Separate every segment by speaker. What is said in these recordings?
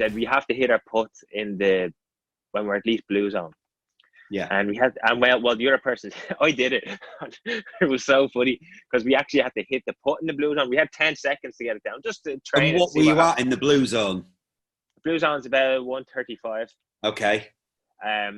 Speaker 1: said we have to hit our putts when we're at least blue zone.
Speaker 2: Yeah.
Speaker 1: And well, the other person, I did it. It was so funny because we actually had to hit the putt in the blue zone. We had 10 seconds to get it down, just to train.
Speaker 2: And what were you at in the blue zone?
Speaker 1: Blue zone's about 135.
Speaker 2: Okay.
Speaker 1: I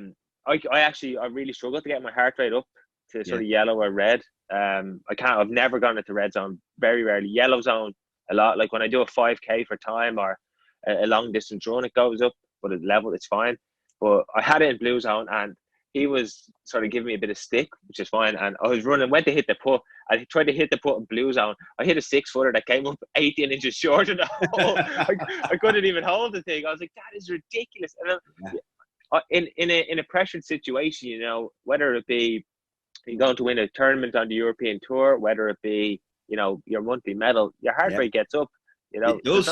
Speaker 1: really struggled to get my heart rate up to sort of yellow or red. I've never gone into red zone, very rarely. Yellow zone a lot. Like when I do a 5K for time or a long distance run, it goes up, but at level it's fine. But I had it in blue zone, and he was sort of giving me a bit of stick, which is fine. And I was running, went to hit the putt. I tried to hit the putt in blue zone. I hit a 6-footer that came up 18 inches short of the hole. I couldn't even hold the thing. I was like, that is ridiculous. And then, in a pressured situation, you know, whether it be you're going to win a tournament on the European Tour, whether it be, you know, your monthly medal, your heart rate gets up. You know,
Speaker 2: it does.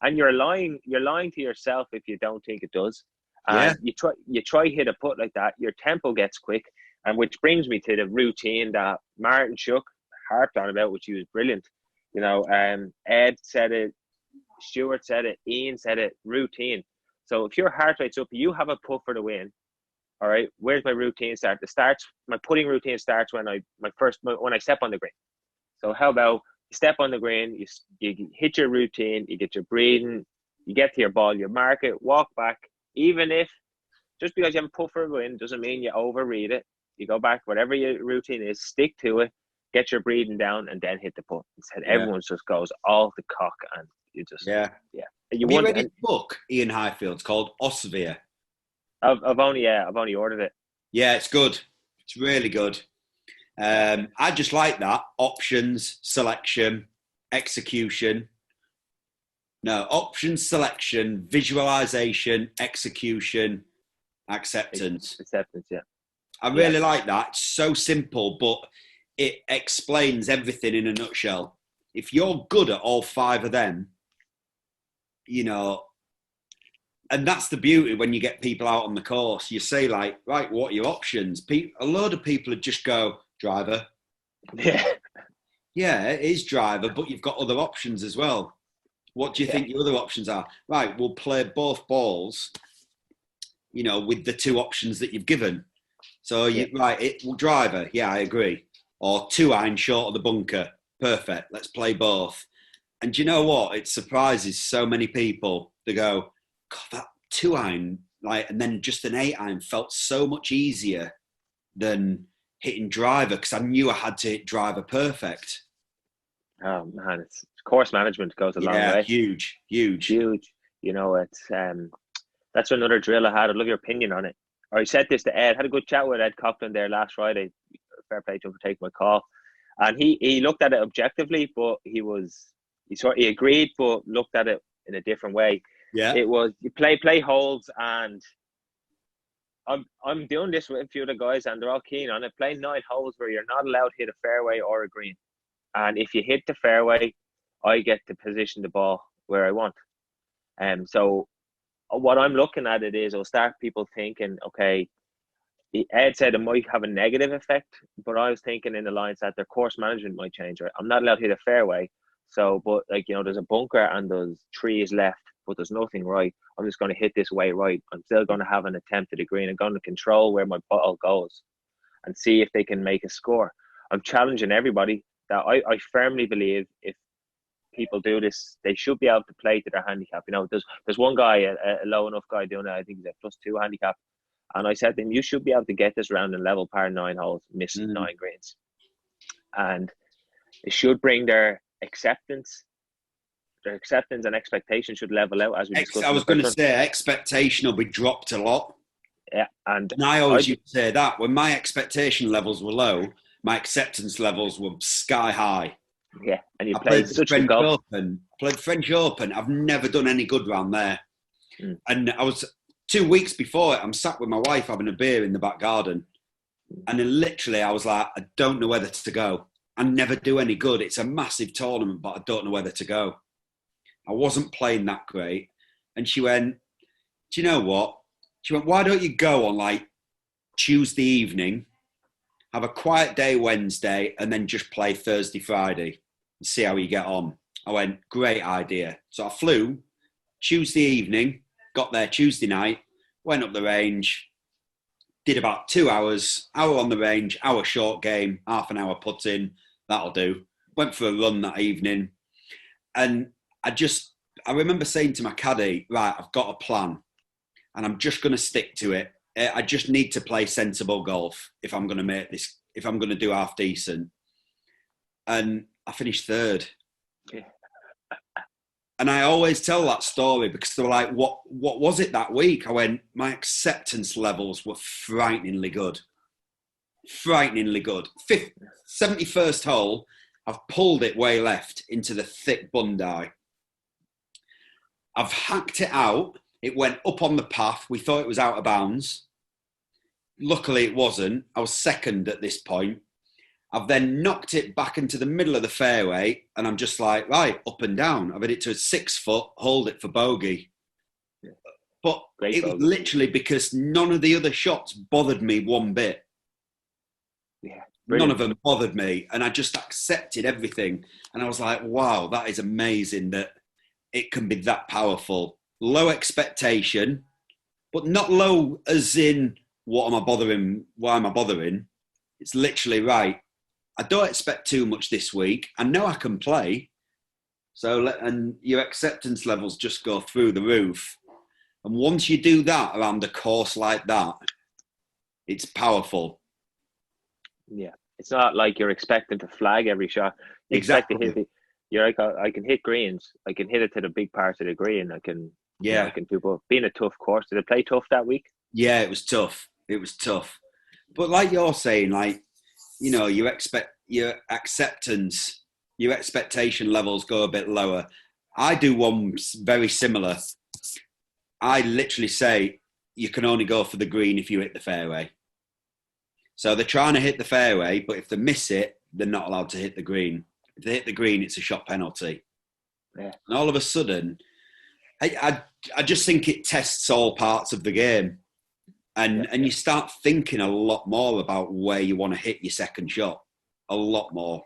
Speaker 1: And you're lying to yourself if you don't think it does. And you try hit a putt like that, your tempo gets quick, and which brings me to the routine that Martin Shook harped on about, which he was brilliant. You know, Ed said it, Stuart said it, Ian said it, routine. So if your heart rate's up, you have a putt for the win. All right, where's my routine start? My putting routine starts when I step on the green. So how about you step on the green, you hit your routine, you get your breathing, you get to your ball, you mark it, walk back. Even if, just because you haven't put for a win doesn't mean you overread it. You go back, whatever your routine is, stick to it, get your breathing down, and then hit the putt. Instead, everyone just goes off the cock, and you just,
Speaker 2: yeah. Have you read his book, Ian Highfield's, called Osvia?
Speaker 1: I've only ordered it.
Speaker 2: Yeah, it's good. It's really good. I just like that. Options, selection, execution. No, options, selection, visualization, execution, acceptance.
Speaker 1: Acceptance, yeah.
Speaker 2: I really like that. It's so simple, but it explains everything in a nutshell. If you're good at all 5 of them, you know, and that's the beauty when you get people out on the course. You say, like, right, what are your options? A load of people would just go, driver.
Speaker 1: Yeah.
Speaker 2: Yeah, it is driver, but you've got other options as well. What do you think your other options are? Right, we'll play both balls, you know, with the 2 options that you've given. So, driver, yeah, I agree. Or 2-iron short of the bunker. Perfect, let's play both. And do you know what? It surprises so many people. They go, God, that 2-iron, and then just an 8-iron felt so much easier than hitting driver, because I knew I had to hit driver perfect.
Speaker 1: Oh man, it's course management goes a long way.
Speaker 2: Huge.
Speaker 1: You know, it's that's another drill I had. I'd love your opinion on it. I said this to Ed. Had a good chat with Ed Coughlin there last Friday. Fair play to him for taking my call. And he looked at it objectively, but he agreed, but looked at it in a different way.
Speaker 2: Yeah.
Speaker 1: It was you play holes, and I'm doing this with a few of the guys, and they're all keen on it. Play 9 holes where you're not allowed to hit a fairway or a green. And if you hit the fairway, I get to position the ball where I want. So what I'm looking at it is, I'll start people thinking, okay, Ed said it might have a negative effect, but I was thinking in the lines that their course management might change. Right? I'm not allowed to hit a fairway. So, but like, you know, there's a bunker and there's trees left, but there's nothing right. I'm just going to hit this way right. I'm still going to have an attempt at the green. I'm going to control where my ball goes and see if they can make a score. I'm challenging everybody. That I firmly believe if people do this, they should be able to play to their handicap. You know, there's one guy, a low enough guy doing it. I think he's a +2 handicap. And I said to him, you should be able to get this round in level par 9 holes, miss 9 greens. And it should bring their acceptance and expectation should level out, as we discussed.
Speaker 2: I was going to say, expectation will be dropped a lot.
Speaker 1: Yeah. And
Speaker 2: I always used to say that. When my expectation levels were low, my acceptance levels were sky high.
Speaker 1: Yeah, and you played such
Speaker 2: French
Speaker 1: good golf.
Speaker 2: Played French Open. I've never done any good round there. And I was 2 weeks before it, I'm sat with my wife having a beer in the back garden. And then literally I was like, I don't know whether to go. I never do any good. It's a massive tournament, but I don't know whether to go. I wasn't playing that great. And she went, do you know what? She went, why don't you go on like Tuesday evening, have a quiet day Wednesday, and then just play Thursday, Friday and see how you get on. I went, great idea. So I flew Tuesday evening, got there Tuesday night, went up the range, did about 2 hours, hour on the range, hour short game, half an hour putting, that'll do. Went for a run that evening. And I remember saying to my caddy, right, I've got a plan and I'm just going to stick to it. I just need to play sensible golf if I'm going to make this, if I'm going to do half decent. And I finished third.
Speaker 1: Yeah.
Speaker 2: And I always tell that story because they were like, what was it that week? I went, my acceptance levels were frighteningly good. Frighteningly good. 71st hole, I've pulled it way left into the thick Bondi. I've hacked it out. It went up on the path. We thought it was out of bounds. Luckily, it wasn't. I was second at this point. I've then knocked it back into the middle of the fairway, and I'm just like, right, up and down. I've had it to a 6 foot, hold it for bogey. Yeah. But great it bogey. Was literally because none of the other shots bothered me one bit.
Speaker 1: Yeah,
Speaker 2: none of them bothered me, and I just accepted everything. And I was like, wow, that is amazing that it can be that powerful. Low expectation, but not low as in, what am I bothering? Why am I bothering? It's literally right. I don't expect too much this week. I know I can play. And your acceptance levels just go through the roof. And once you do that around a course like that, it's powerful.
Speaker 1: Yeah. It's not like you're expecting to flag every shot. You
Speaker 2: exactly.
Speaker 1: Expect to hit you're like, I can hit greens. I can hit it to the big parts of the green. I can do both. Being a tough course. Did it play tough that week?
Speaker 2: Yeah, it was tough. It was tough. But like you're saying, like, you know, you expect your acceptance, your expectation levels go a bit lower. I do one very similar. I literally say you can only go for the green if you hit the fairway. So they're trying to hit the fairway, but if they miss it, they're not allowed to hit the green. If they hit the green, it's a shot penalty.
Speaker 1: Yeah.
Speaker 2: And all of a sudden, I just think it tests all parts of the game. And you start thinking a lot more about where you want to hit your second shot. A lot more.